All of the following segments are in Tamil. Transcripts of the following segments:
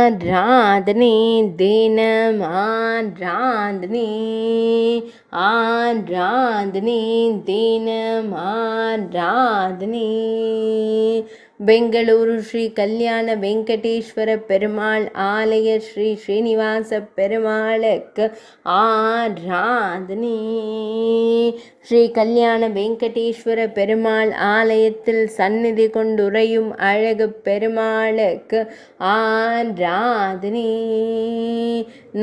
ஆராதனை தினம் ஆராதனை ஆராதனை தினம் ஆராதனை. பெங்களூரு ஸ்ரீ கல்யாண வெங்கடேஸ்வர பெருமாள் ஆலய ஸ்ரீ ஸ்ரீனிவாச பெருமாளுக்கு ஆராதனை. ஸ்ரீ கல்யாண வெங்கடேஸ்வர பெருமாள் ஆலயத்தில் சந்நிதி கொண்டுரையும் அழகு பெருமாளுக்கு ஆராதனை.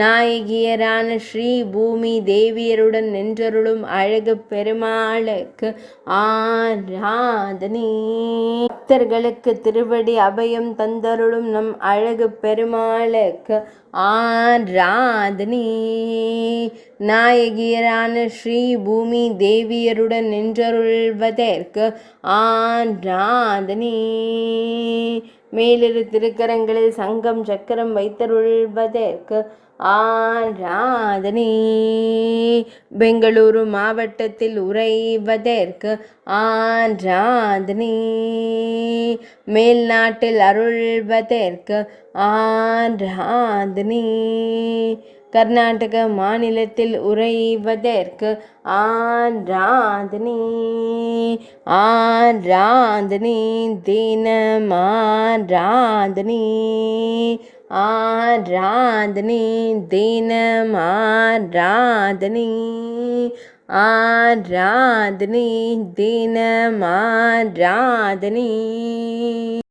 நாயகியரான ஸ்ரீ பூமி தேவியருடன் நின்றருளும் அழகு பெருமாளுக்கு ஆராதனை. பக்தர்களுக்கு திருவடி அபயம் தந்தருளும் நம் அழகு பெருமாளுக்கு ஆராதனை. நாயகியரான ஸ்ரீ பூமி தேவியருடன் நின்றருள்வதற்கு ஆராதனை. மேலிரு திருக்கரங்களில் சங்கம் சக்கரம் வைத்தருள்வதற்கு ஆராதனை. பெங்களூரு மாவட்டத்தில் உறைவதற்கு ஆராதனை. மேல்நாட்டில் அருள்வதற்கு ஆராதனை. கர்நாடக மாநிலத்தில் உறைவதற்கு ஆராதனை. ஆராதனை தினம் ஆராதனை. ஆராதனை தினம் ஆராதனை. ஆராதனை தினம் ஆராதனை.